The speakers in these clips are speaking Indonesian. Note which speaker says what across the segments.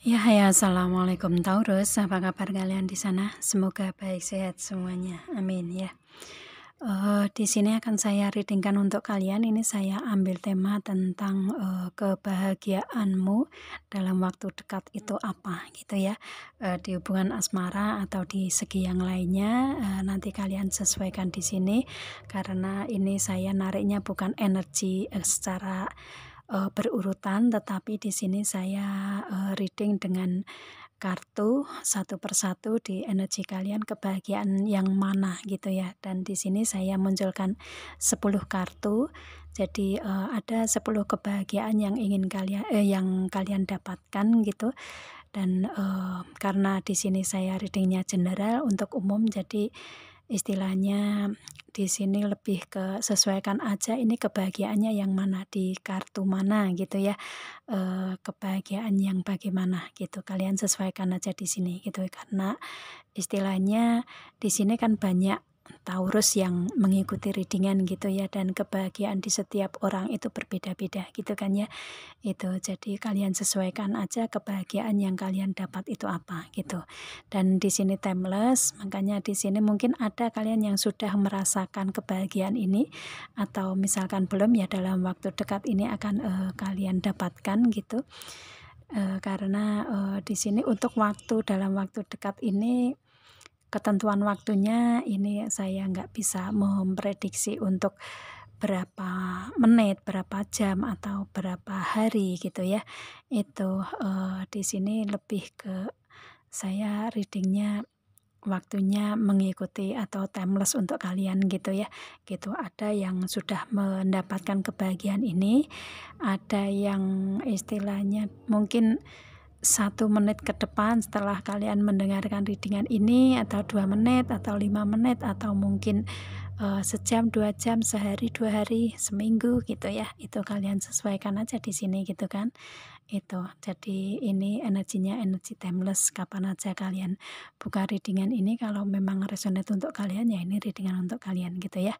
Speaker 1: Ya, hai, assalamualaikum Taurus. Apa kabar kalian di sana? Semoga baik sehat semuanya. Amin ya. Di sini akan saya readingkan untuk kalian. Ini saya ambil tema tentang kebahagiaanmu dalam waktu dekat itu apa, gitu ya. Di hubungan asmara atau di segi yang lainnya, nanti kalian sesuaikan di sini karena ini saya nariknya bukan energi secara berurutan, tetapi di sini saya reading dengan kartu satu persatu di energi kalian kebahagiaan yang mana gitu ya. Dan di sini saya munculkan 10 kartu. Jadi ada 10 kebahagiaan yang ingin kalian dapatkan gitu. Dan karena di sini saya readingnya general untuk umum, jadi istilahnya di sini lebih ke sesuaikan aja ini kebahagiaannya yang mana di kartu mana gitu ya, kebahagiaan yang bagaimana gitu, kalian sesuaikan aja di sini gitu. Karena istilahnya di sini kan banyak Taurus yang mengikuti readingan gitu ya, dan kebahagiaan di setiap orang itu berbeda-beda gitu kan ya. Itu jadi kalian sesuaikan aja kebahagiaan yang kalian dapat itu apa gitu. Dan di sini timeless, makanya di sini mungkin ada kalian yang sudah merasakan kebahagiaan ini atau misalkan belum ya, dalam waktu dekat ini akan kalian dapatkan gitu. Karena di sini untuk dalam waktu dekat ini ketentuan waktunya ini saya nggak bisa memprediksi untuk berapa menit, berapa jam, atau berapa hari gitu ya. Itu di sini lebih ke saya readingnya waktunya mengikuti atau timeless untuk kalian gitu ya. Gitu, ada yang sudah mendapatkan kebahagiaan ini, ada yang istilahnya mungkin 1 menit ke depan setelah kalian mendengarkan readingan ini, atau 2 menit, atau 5 menit, atau mungkin sejam, 2 jam, sehari, 2 hari, seminggu gitu ya. Itu kalian sesuaikan aja di sini gitu kan. Itu jadi ini energinya energi timeless, kapan aja kalian buka readingan ini, kalau memang resonate untuk kalian ya ini readingan untuk kalian gitu ya.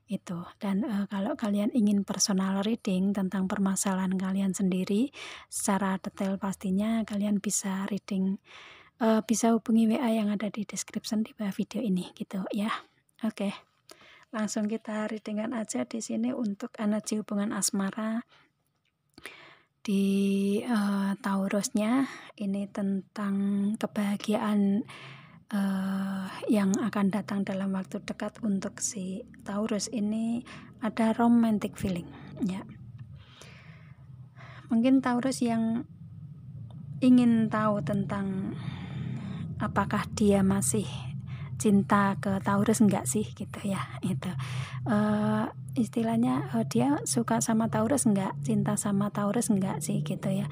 Speaker 1: Itu. Dan kalau kalian ingin personal reading tentang permasalahan kalian sendiri secara detail, pastinya kalian bisa reading, bisa hubungi WA yang ada di description di bawah video ini gitu ya. Oke, langsung kita readingan aja di sini untuk energi hubungan asmara di Taurusnya. Ini tentang kebahagiaan yang akan datang dalam waktu dekat untuk si Taurus ini. Ada romantic feeling ya. Mungkin Taurus yang ingin tahu tentang apakah dia masih cinta ke Taurus enggak sih gitu ya. Itu istilahnya dia suka sama Taurus enggak, cinta sama Taurus enggak sih gitu ya.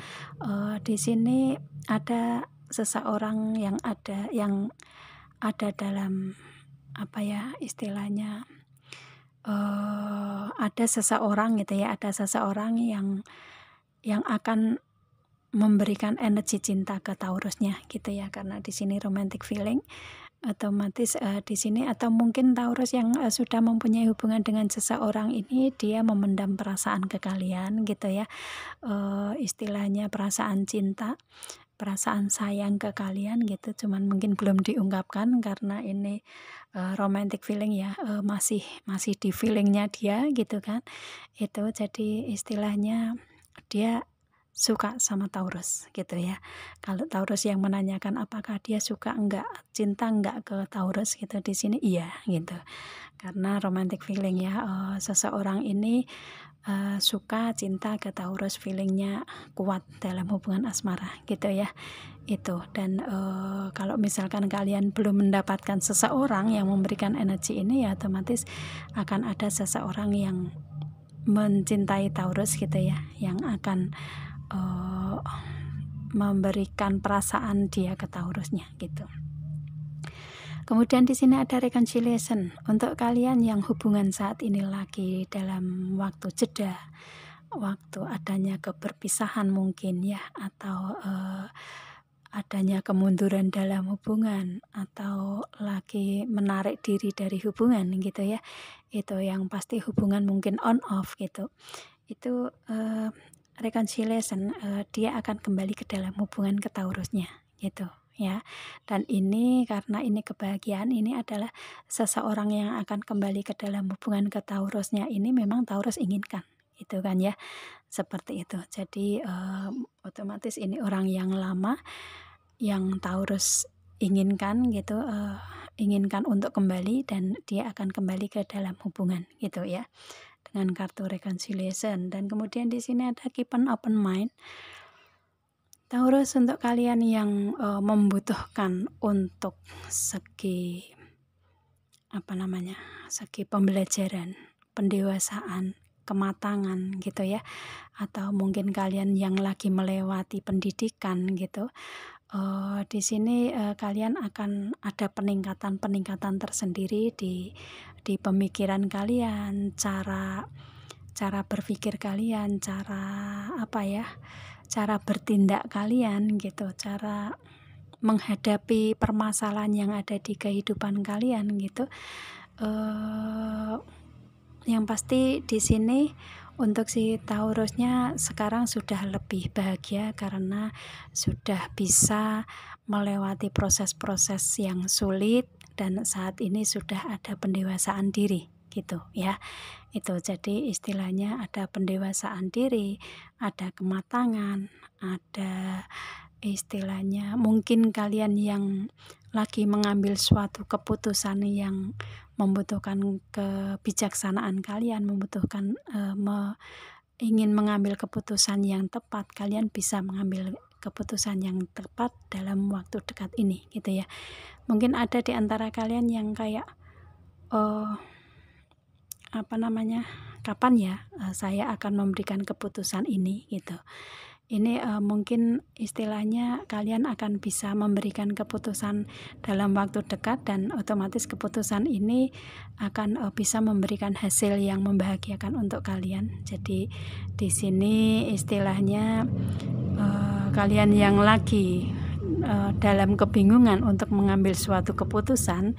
Speaker 1: Di sini ada seseorang yang ada dalam apa ya istilahnya, ada seseorang gitu ya, ada seseorang yang akan memberikan energi cinta ke Taurusnya gitu ya. Karena di sini romantic feeling, otomatis di sini, atau mungkin Taurus yang sudah mempunyai hubungan dengan seseorang ini, dia memendam perasaan ke kalian gitu ya. Istilahnya perasaan cinta, perasaan sayang ke kalian gitu, cuman mungkin belum diungkapkan karena ini romantic feeling ya, masih di feelingnya dia gitu kan. Itu jadi istilahnya dia suka sama Taurus gitu ya. Kalau Taurus yang menanyakan apakah dia suka enggak, cinta enggak ke Taurus gitu, di sini iya gitu. Karena romantic feeling ya, seseorang ini suka cinta ke Taurus, feelingnya kuat dalam hubungan asmara gitu ya. Itu. Dan kalau misalkan kalian belum mendapatkan seseorang yang memberikan energi ini, ya otomatis akan ada seseorang yang mencintai Taurus gitu ya, yang akan memberikan perasaan dia ke Taurusnya gitu. Kemudian di sini ada reconciliation untuk kalian yang hubungan saat ini lagi dalam waktu jeda, waktu adanya keberpisahan mungkin ya, atau adanya kemunduran dalam hubungan, atau lagi menarik diri dari hubungan gitu ya. Itu yang pasti hubungan mungkin on off gitu. Itu reconciliation, dia akan kembali ke dalam hubungan ke Taurusnya gitu ya. Dan ini karena ini kebahagiaan, ini adalah seseorang yang akan kembali ke dalam hubungan ke Taurusnya, ini memang Taurus inginkan itu kan ya, seperti itu. Jadi otomatis ini orang yang lama yang Taurus inginkan gitu, inginkan untuk kembali, dan dia akan kembali ke dalam hubungan gitu ya, dengan kartu reconciliation. Dan kemudian di sini ada keep an open mind. Taurus, untuk kalian yang membutuhkan untuk segi segi pembelajaran, pendewasaan, kematangan gitu ya, atau mungkin kalian yang lagi melewati pendidikan gitu, di sini kalian akan ada peningkatan tersendiri di pemikiran kalian, cara berpikir kalian, cara bertindak kalian gitu, cara menghadapi permasalahan yang ada di kehidupan kalian gitu. Yang pasti di sini untuk si Taurusnya sekarang sudah lebih bahagia karena sudah bisa melewati proses-proses yang sulit, dan saat ini sudah ada pendewasaan diri gitu ya. Itu jadi istilahnya ada pendewasaan diri, ada kematangan, ada istilahnya mungkin kalian yang lagi mengambil suatu keputusan yang membutuhkan kebijaksanaan kalian, membutuhkan ingin mengambil keputusan yang tepat, kalian bisa mengambil keputusan yang tepat dalam waktu dekat ini gitu ya. Mungkin ada di antara kalian yang kayak kapan ya saya akan memberikan keputusan ini gitu. Ini mungkin istilahnya kalian akan bisa memberikan keputusan dalam waktu dekat, dan otomatis keputusan ini akan bisa memberikan hasil yang membahagiakan untuk kalian. Jadi di sini istilahnya kalian yang lagi dalam kebingungan untuk mengambil suatu keputusan,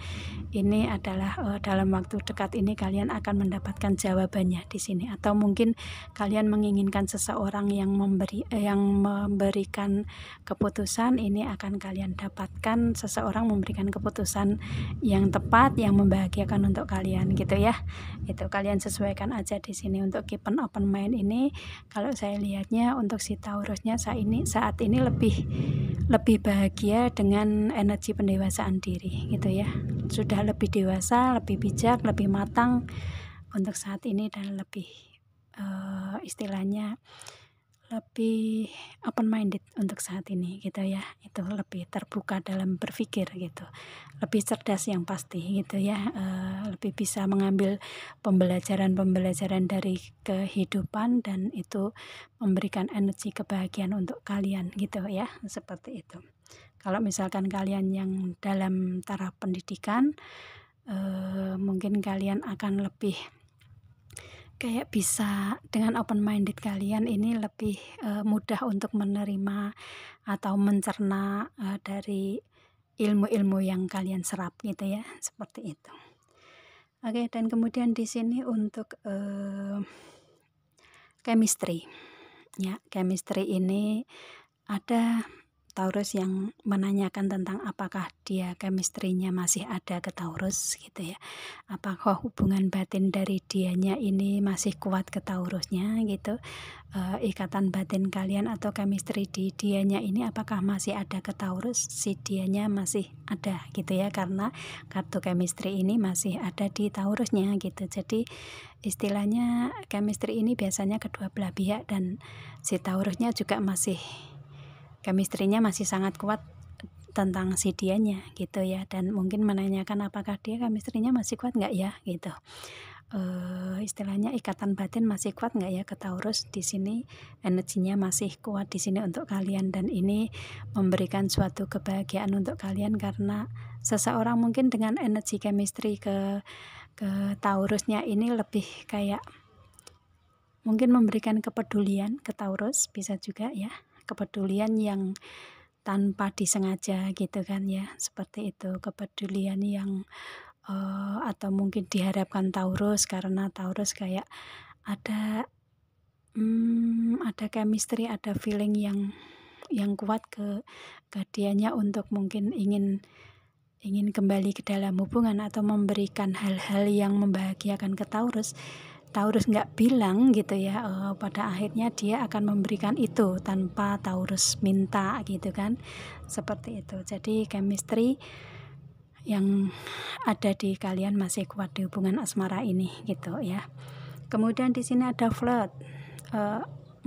Speaker 1: ini adalah dalam waktu dekat ini kalian akan mendapatkan jawabannya di sini. Atau mungkin kalian menginginkan seseorang yang memberikan keputusan, ini akan kalian dapatkan seseorang memberikan keputusan yang tepat, yang membahagiakan untuk kalian gitu ya. Itu kalian sesuaikan aja di sini. Untuk keep an open mind ini, kalau saya lihatnya untuk si Taurusnya saat ini lebih bahagia dengan energi pendewasaan diri gitu ya. Sudah lebih dewasa, lebih bijak, lebih matang untuk saat ini, dan lebih istilahnya lebih open minded untuk saat ini gitu ya. Itu lebih terbuka dalam berpikir gitu, lebih cerdas yang pasti gitu ya. Lebih bisa mengambil pembelajaran dari kehidupan, dan itu memberikan energi kebahagiaan untuk kalian gitu ya, seperti itu. Kalau misalkan kalian yang dalam taraf pendidikan, mungkin kalian akan lebih kayak bisa dengan open minded, kalian ini lebih mudah untuk menerima atau mencerna dari ilmu-ilmu yang kalian serap gitu ya, seperti itu. Oke, dan kemudian di sini untuk chemistry ya, chemistry ini ada Taurus yang menanyakan tentang apakah dia chemistry-nya masih ada ke Taurus gitu ya. Apakah hubungan batin dari dianya ini masih kuat ke Taurusnya gitu. Ikatan batin kalian atau chemistry di dianya ini apakah masih ada ke Taurus, si dianya masih ada gitu ya, karena kartu chemistry ini masih ada di Taurusnya gitu. Jadi istilahnya chemistry ini biasanya kedua belah pihak, dan si Taurusnya juga masih chemistry-nya masih sangat kuat tentang si dianya gitu ya, dan mungkin menanyakan apakah dia chemistry-nya masih kuat nggak ya gitu. Istilahnya ikatan batin masih kuat nggak ya ke Taurus di sini, energinya masih kuat di sini untuk kalian, dan ini memberikan suatu kebahagiaan untuk kalian karena seseorang mungkin dengan energi chemistry ke Taurusnya ini lebih kayak mungkin memberikan kepedulian ke Taurus, bisa juga ya, kepedulian yang tanpa disengaja gitu kan ya, seperti itu. Kepedulian yang atau mungkin diharapkan Taurus, karena Taurus kayak ada ada chemistry, ada feeling yang kuat ke dianya untuk mungkin ingin kembali ke dalam hubungan atau memberikan hal-hal yang membahagiakan ke Taurus. Taurus nggak bilang gitu ya, pada akhirnya dia akan memberikan itu tanpa Taurus minta gitu kan, seperti itu. Jadi chemistry yang ada di kalian masih kuat di hubungan asmara ini gitu ya. Kemudian di sini ada flirt.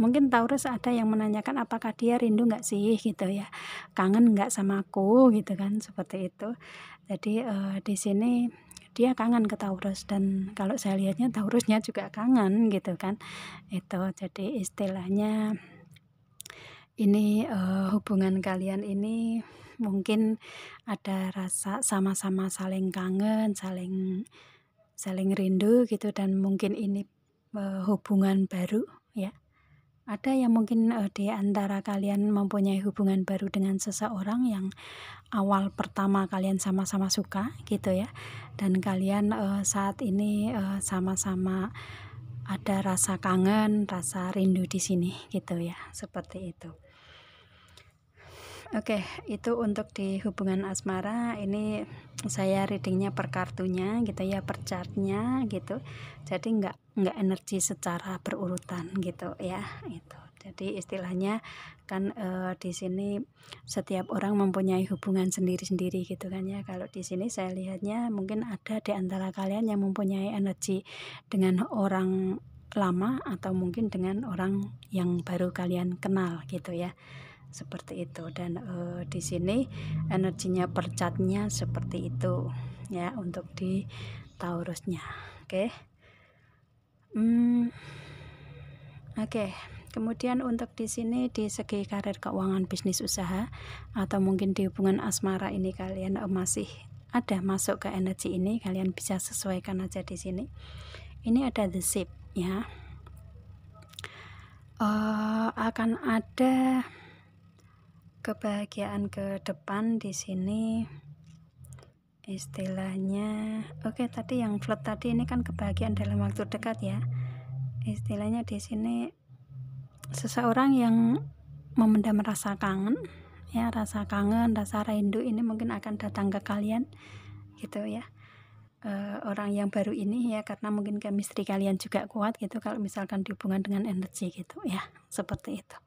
Speaker 1: Mungkin Taurus ada yang menanyakan apakah dia rindu nggak sih gitu ya, kangen nggak sama aku gitu kan, seperti itu. Jadi di sini dia kangen ke Taurus, dan kalau saya lihatnya Taurusnya juga kangen gitu kan. Itu jadi istilahnya ini hubungan kalian ini mungkin ada rasa sama-sama saling kangen, saling rindu gitu, dan mungkin ini hubungan baru ya. Ada yang mungkin di antara kalian mempunyai hubungan baru dengan seseorang yang awal pertama kalian sama-sama suka gitu ya, dan kalian saat ini sama-sama ada rasa kangen, rasa rindu di sini gitu ya, seperti itu. Oke, itu untuk di hubungan asmara. Ini saya readingnya per kartunya gitu ya, per chartnya gitu. Jadi nggak energi secara berurutan gitu ya. Itu. Jadi istilahnya kan di sini setiap orang mempunyai hubungan sendiri-sendiri gitu kan ya. Kalau di sini saya lihatnya mungkin ada di antara kalian yang mempunyai energi dengan orang lama atau mungkin dengan orang yang baru kalian kenal gitu ya, seperti itu. Dan di sini energinya per catnya seperti itu ya untuk di Taurusnya. Oke. Oke. Kemudian untuk di sini di segi karir, keuangan, bisnis, usaha, atau mungkin di hubungan asmara ini kalian masih ada masuk ke energi ini, kalian bisa sesuaikan aja di sini. Ini ada the ship ya. Akan ada kebahagiaan ke depan di sini istilahnya. Oke, tadi yang flirt tadi ini kan kebahagiaan dalam waktu dekat ya. Istilahnya di sini seseorang yang memendam rasa kangen ya, rasa kangen, rasa rindu ini mungkin akan datang ke kalian gitu ya. Orang yang baru ini ya, karena mungkin chemistry kalian juga kuat gitu kalau misalkan dihubungan dengan energi gitu ya, seperti itu.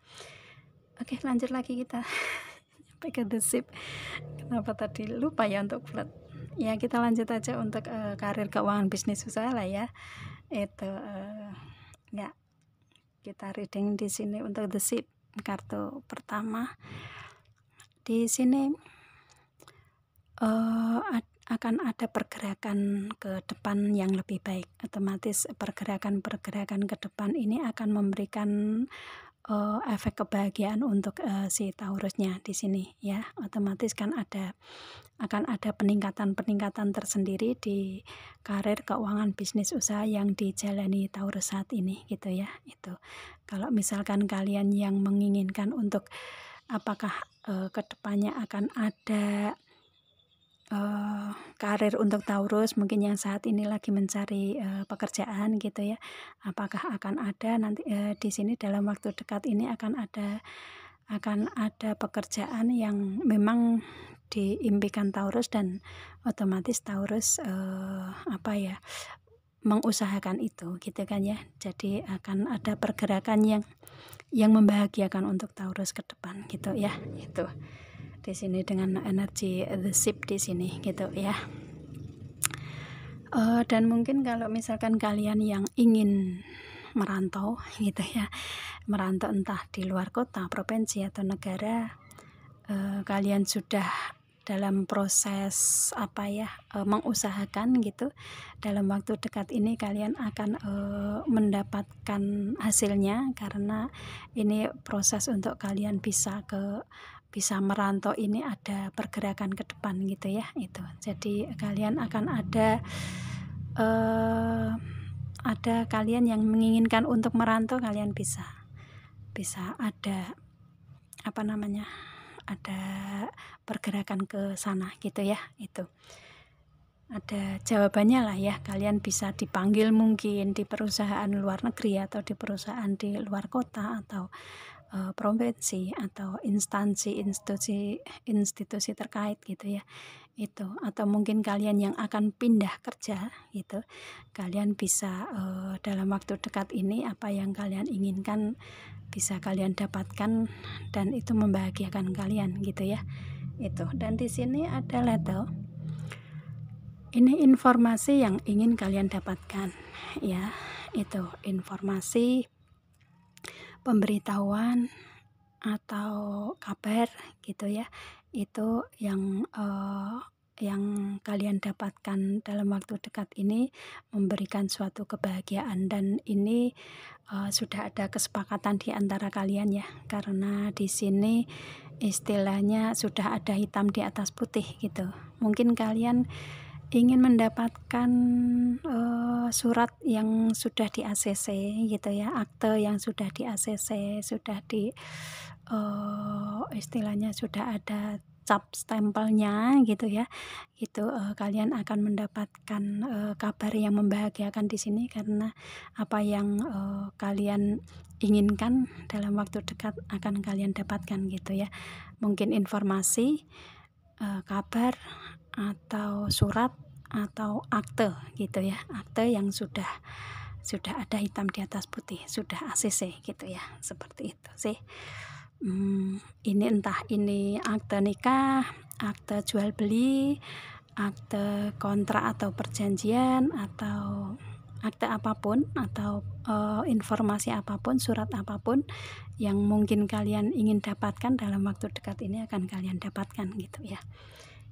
Speaker 1: Oke, lanjut lagi kita sampai ke the ship. Kenapa tadi lupa ya untuk flirt ya. Kita lanjut aja untuk karir, keuangan, bisnis, usaha lah ya. Itu ya, kita reading di sini untuk the ship kartu pertama. Di sini akan ada pergerakan ke depan yang lebih baik. Otomatis pergerakan ke depan ini akan memberikan efek kebahagiaan untuk si Taurusnya di sini ya. Otomatis kan akan ada peningkatan tersendiri di karir, keuangan, bisnis, usaha yang dijalani Taurus saat ini gitu ya. Itu kalau misalkan kalian yang menginginkan untuk apakah kedepannya akan ada karir untuk Taurus, mungkin yang saat ini lagi mencari pekerjaan gitu ya, apakah akan ada nanti di sini dalam waktu dekat ini akan ada pekerjaan yang memang diimpikan Taurus, dan otomatis Taurus mengusahakan itu gitu kan ya. Jadi akan ada pergerakan yang membahagiakan untuk Taurus ke depan gitu ya. Itu di sini dengan energi the ship di sini gitu ya. Dan mungkin kalau misalkan kalian yang ingin merantau gitu ya, merantau entah di luar kota, provinsi, atau negara, kalian sudah dalam proses mengusahakan gitu, dalam waktu dekat ini kalian akan mendapatkan hasilnya, karena ini proses untuk kalian bisa merantau ini ada pergerakan ke depan gitu ya. Itu jadi kalian akan ada kalian yang menginginkan untuk merantau, kalian bisa ada ada pergerakan ke sana gitu ya. Itu ada jawabannya lah ya. Kalian bisa dipanggil mungkin di perusahaan luar negeri atau di perusahaan di luar kota atau provinsi atau institusi terkait gitu ya. Itu atau mungkin kalian yang akan pindah kerja gitu. Kalian bisa dalam waktu dekat ini apa yang kalian inginkan bisa kalian dapatkan dan itu membahagiakan kalian gitu ya. Itu. Dan di sini ada label. Ini informasi yang ingin kalian dapatkan ya. Itu informasi, pemberitahuan atau kabar gitu ya. Itu yang kalian dapatkan dalam waktu dekat ini memberikan suatu kebahagiaan, dan ini sudah ada kesepakatan di antara kalian ya, karena di sini istilahnya sudah ada hitam di atas putih gitu. Mungkin kalian ingin mendapatkan surat yang sudah di ACC gitu ya, akte yang sudah di ACC, sudah di istilahnya sudah ada cap stempelnya gitu ya. Itu kalian akan mendapatkan kabar yang membahagiakan di sini, karena apa yang kalian inginkan dalam waktu dekat akan kalian dapatkan gitu ya. Mungkin informasi, kabar atau surat atau akte gitu ya, akte yang sudah ada hitam di atas putih, sudah ACC gitu ya, seperti itu sih. Ini entah ini akte nikah, akte jual beli, akte kontrak atau perjanjian, atau akte apapun, atau informasi apapun, surat apapun yang mungkin kalian ingin dapatkan dalam waktu dekat ini akan kalian dapatkan gitu ya.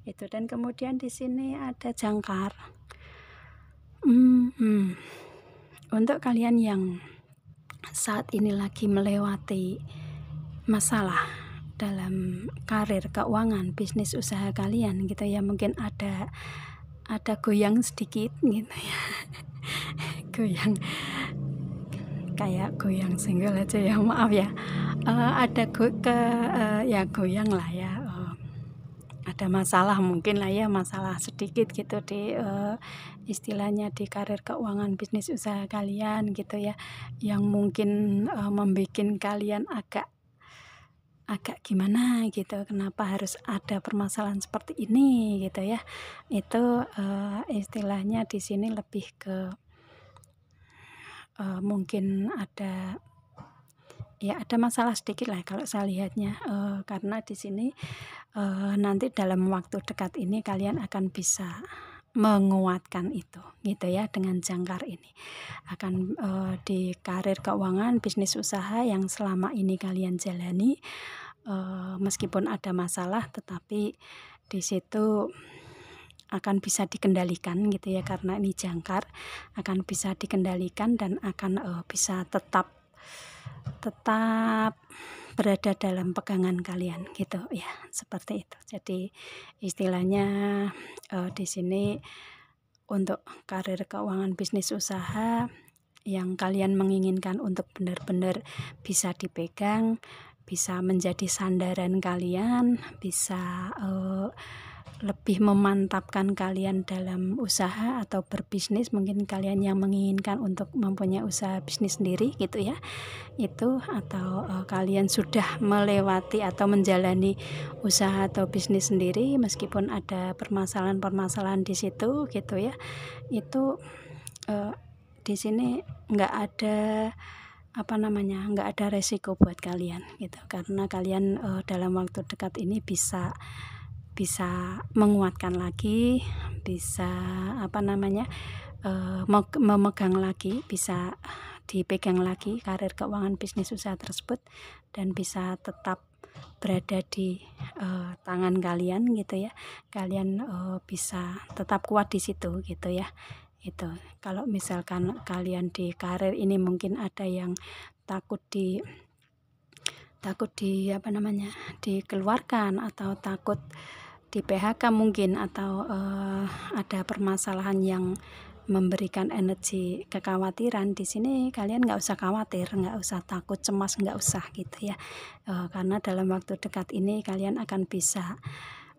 Speaker 1: Itu. Dan kemudian di sini ada jangkar. Untuk kalian yang saat ini lagi melewati masalah dalam karir, keuangan, bisnis usaha kalian gitu ya, mungkin ada goyang sedikit gitu ya. Goyang kayak goyang single aja ya, maaf ya. Ada goyang lah ya. Ada masalah mungkin lah ya, masalah sedikit gitu di istilahnya di karir, keuangan, bisnis usaha kalian gitu ya, yang mungkin membuat kalian agak gimana gitu, kenapa harus ada permasalahan seperti ini gitu ya. Itu istilahnya di sini lebih ke mungkin ada masalah sedikit lah kalau saya lihatnya, karena di sini nanti dalam waktu dekat ini kalian akan bisa menguatkan itu gitu ya, dengan jangkar ini akan di karir, keuangan, bisnis usaha yang selama ini kalian jalani, meskipun ada masalah tetapi di situ akan bisa dikendalikan gitu ya, karena ini jangkar akan bisa dikendalikan dan akan bisa tetap berada dalam pegangan kalian gitu ya, seperti itu. Jadi istilahnya di sini untuk karir, keuangan, bisnis usaha yang kalian menginginkan untuk benar-benar bisa dipegang, bisa menjadi sandaran kalian, bisa lebih memantapkan kalian dalam usaha atau berbisnis. Mungkin kalian yang menginginkan untuk mempunyai usaha bisnis sendiri gitu ya, itu, atau kalian sudah melewati atau menjalani usaha atau bisnis sendiri meskipun ada permasalahan-permasalahan di situ gitu ya. Itu di sini nggak ada nggak ada resiko buat kalian gitu, karena kalian dalam waktu dekat ini bisa menguatkan lagi, bisa memegang lagi, bisa dipegang lagi karir, keuangan, bisnis usaha tersebut, dan bisa tetap berada di tangan kalian gitu ya. Kalian bisa tetap kuat di situ gitu ya. Itu kalau misalkan kalian di karir ini mungkin ada yang takut dikeluarkan, atau takut di PHK mungkin, atau ada permasalahan yang memberikan energi kekhawatiran, di sini kalian nggak usah khawatir, nggak usah takut, cemas, nggak usah gitu ya, karena dalam waktu dekat ini kalian akan bisa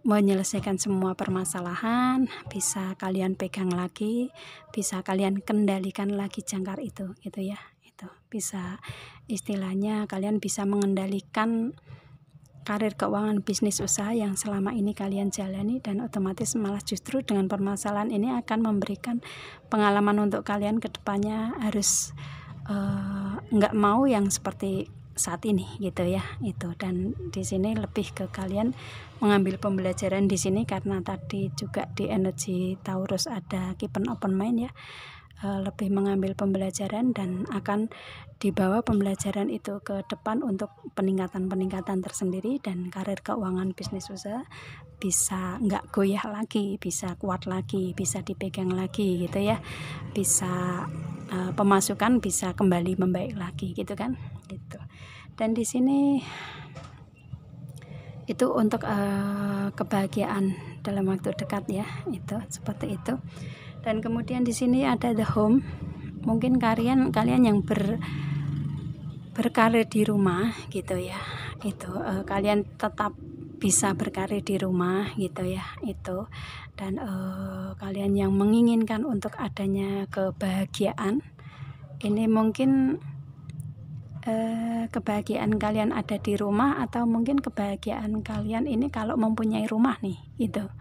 Speaker 1: menyelesaikan semua permasalahan, bisa kalian pegang lagi, bisa kalian kendalikan lagi jangkar itu gitu ya. Itu bisa, istilahnya kalian bisa mengendalikan karir keuangan bisnis usaha yang selama ini kalian jalani, dan otomatis malah justru dengan permasalahan ini akan memberikan pengalaman untuk kalian ke depannya, harus nggak mau yang seperti saat ini gitu ya. Itu, dan di sini lebih ke kalian mengambil pembelajaran di sini, karena tadi juga di energi Taurus ada keep an open mind ya. Lebih mengambil pembelajaran dan akan dibawa pembelajaran itu ke depan untuk peningkatan tersendiri, dan karir keuangan bisnis usaha bisa nggak goyah lagi, bisa kuat lagi, bisa dipegang lagi gitu ya, bisa pemasukan bisa kembali membaik lagi gitu kan gitu. Dan di sini itu untuk kebahagiaan dalam waktu dekat ya, itu seperti itu. Dan kemudian di sini ada the home, mungkin kalian yang berkarir di rumah gitu ya, itu kalian tetap bisa berkarir di rumah gitu ya, itu. Dan kalian yang menginginkan untuk adanya kebahagiaan, ini mungkin kebahagiaan kalian ada di rumah, atau mungkin kebahagiaan kalian ini kalau mempunyai rumah nih gitu.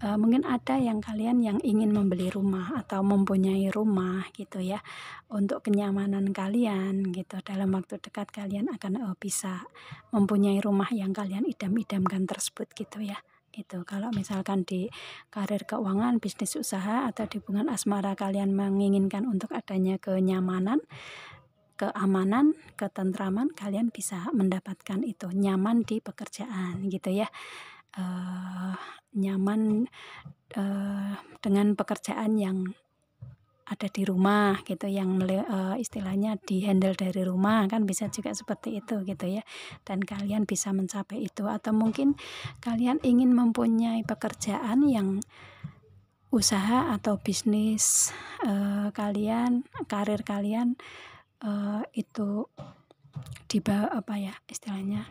Speaker 1: Mungkin ada yang kalian yang ingin membeli rumah atau mempunyai rumah gitu ya, untuk kenyamanan kalian gitu. Dalam waktu dekat kalian akan bisa mempunyai rumah yang kalian idam-idamkan tersebut gitu ya. Itu kalau misalkan di karir keuangan bisnis usaha atau di hubungan asmara kalian menginginkan untuk adanya kenyamanan, keamanan, ketentraman, kalian bisa mendapatkan itu, nyaman di pekerjaan gitu ya. Nyaman dengan pekerjaan yang ada di rumah gitu, yang istilahnya dihandle dari rumah kan, bisa juga seperti itu gitu ya. Dan kalian bisa mencapai itu, atau mungkin kalian ingin mempunyai pekerjaan yang usaha atau bisnis kalian, karir kalian itu dibawa apa ya istilahnya,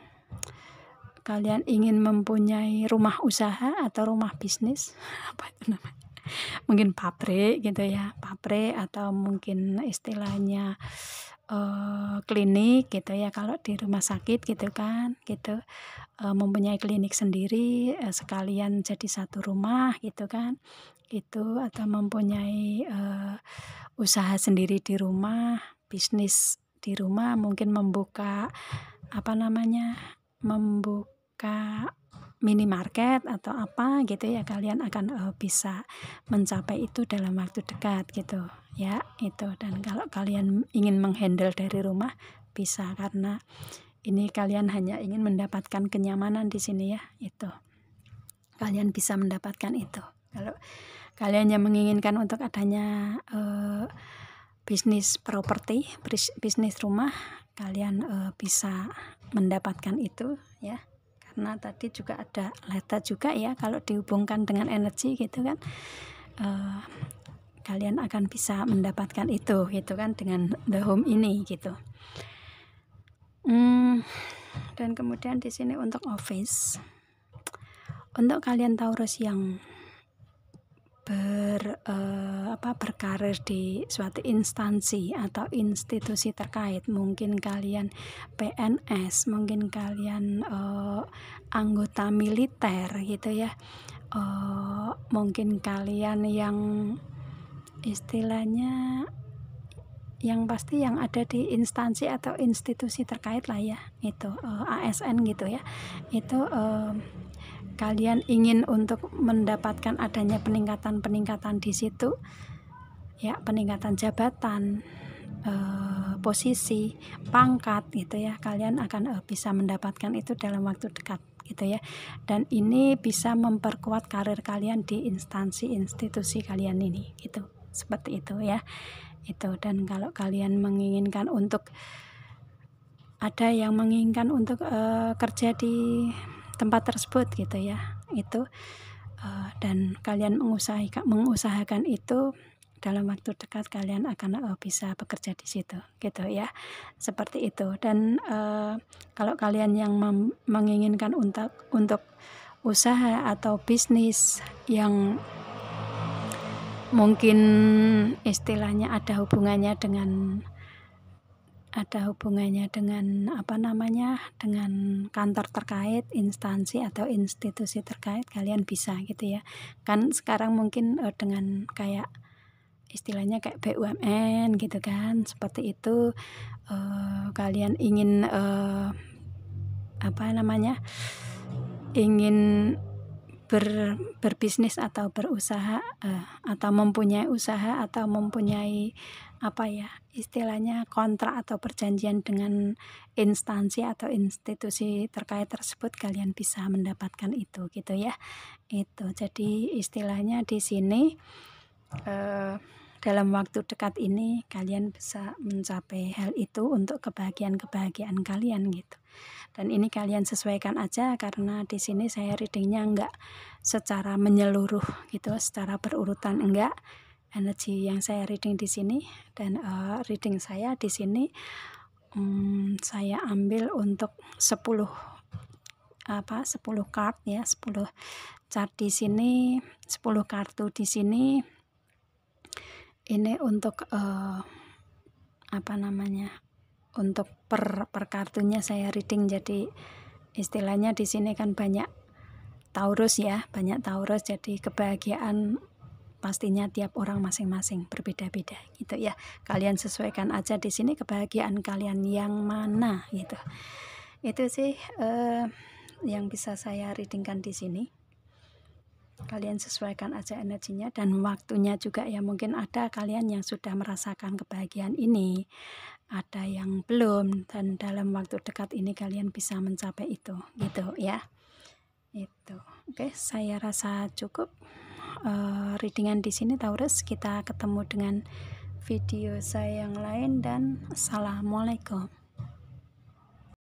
Speaker 1: kalian ingin mempunyai rumah usaha atau rumah bisnis apa itu namanya, mungkin pabrik gitu ya, pabrik, atau mungkin istilahnya klinik gitu ya, kalau di rumah sakit gitu kan gitu, mempunyai klinik sendiri sekalian jadi satu rumah gitu kan gitu, atau mempunyai usaha sendiri di rumah, bisnis di rumah, mungkin membuka apa namanya, membuka minimarket atau apa gitu ya, kalian akan bisa mencapai itu dalam waktu dekat gitu ya, itu. Dan kalau kalian ingin menghandle dari rumah bisa, karena ini kalian hanya ingin mendapatkan kenyamanan di sini ya, itu kalian bisa mendapatkan itu. Kalau kalian yang menginginkan untuk adanya bisnis properti, bisnis rumah, kalian bisa mendapatkan itu ya, karena tadi juga ada leta juga ya, kalau dihubungkan dengan energi gitu kan, kalian akan bisa mendapatkan itu gitu kan dengan the home ini gitu. Dan kemudian di sini untuk office, untuk kalian Taurus yang berkarir di suatu instansi atau institusi terkait, mungkin kalian PNS, mungkin kalian anggota militer gitu ya, mungkin kalian yang istilahnya yang pasti yang ada di instansi atau institusi terkait lah ya, itu ASN gitu ya, itu kalian ingin untuk mendapatkan adanya peningkatan di situ ya, peningkatan jabatan, posisi, pangkat gitu ya, kalian akan bisa mendapatkan itu dalam waktu dekat gitu ya. Dan ini bisa memperkuat karir kalian di instansi institusi kalian ini gitu, seperti itu ya, itu. Dan kalau kalian menginginkan untuk, ada yang menginginkan untuk kerja di tempat tersebut gitu ya, itu dan kalian mengusahakan itu, dalam waktu dekat kalian akan bisa bekerja di situ gitu ya, seperti itu. Dan kalau kalian yang menginginkan untuk usaha atau bisnis yang mungkin istilahnya ada hubungannya dengan apa namanya, dengan kantor terkait, instansi atau institusi terkait, kalian bisa gitu ya. Kan sekarang mungkin dengan kayak istilahnya kayak BUMN gitu kan, seperti itu. Kalian ingin apa namanya, ingin berbisnis atau berusaha atau mempunyai usaha atau mempunyai apa ya, istilahnya kontrak atau perjanjian dengan instansi atau institusi terkait tersebut, kalian bisa mendapatkan itu gitu ya. Itu jadi istilahnya di sini dalam waktu dekat ini kalian bisa mencapai hal itu untuk kebahagiaan kalian gitu. Dan ini kalian sesuaikan aja, karena di sini saya readingnya enggak secara menyeluruh gitu, secara berurutan enggak. Energi yang saya reading di sini dan reading saya di sini saya ambil untuk 10 card ya, 10 chart di sini, 10 kartu di sini. Ini untuk apa namanya, untuk per kartunya saya reading. Jadi istilahnya di sini kan banyak Taurus ya, jadi kebahagiaan pastinya tiap orang masing-masing berbeda-beda gitu ya. Kalian sesuaikan aja di sini kebahagiaan kalian yang mana gitu. Itu sih yang bisa saya readingkan di sini. Kalian sesuaikan aja energinya dan waktunya juga ya. Mungkin ada kalian yang sudah merasakan kebahagiaan ini, ada yang belum, dan dalam waktu dekat ini kalian bisa mencapai itu gitu ya. Itu oke, saya rasa cukup readingan di sini Taurus. Kita ketemu dengan video saya yang lain dan assalamualaikum.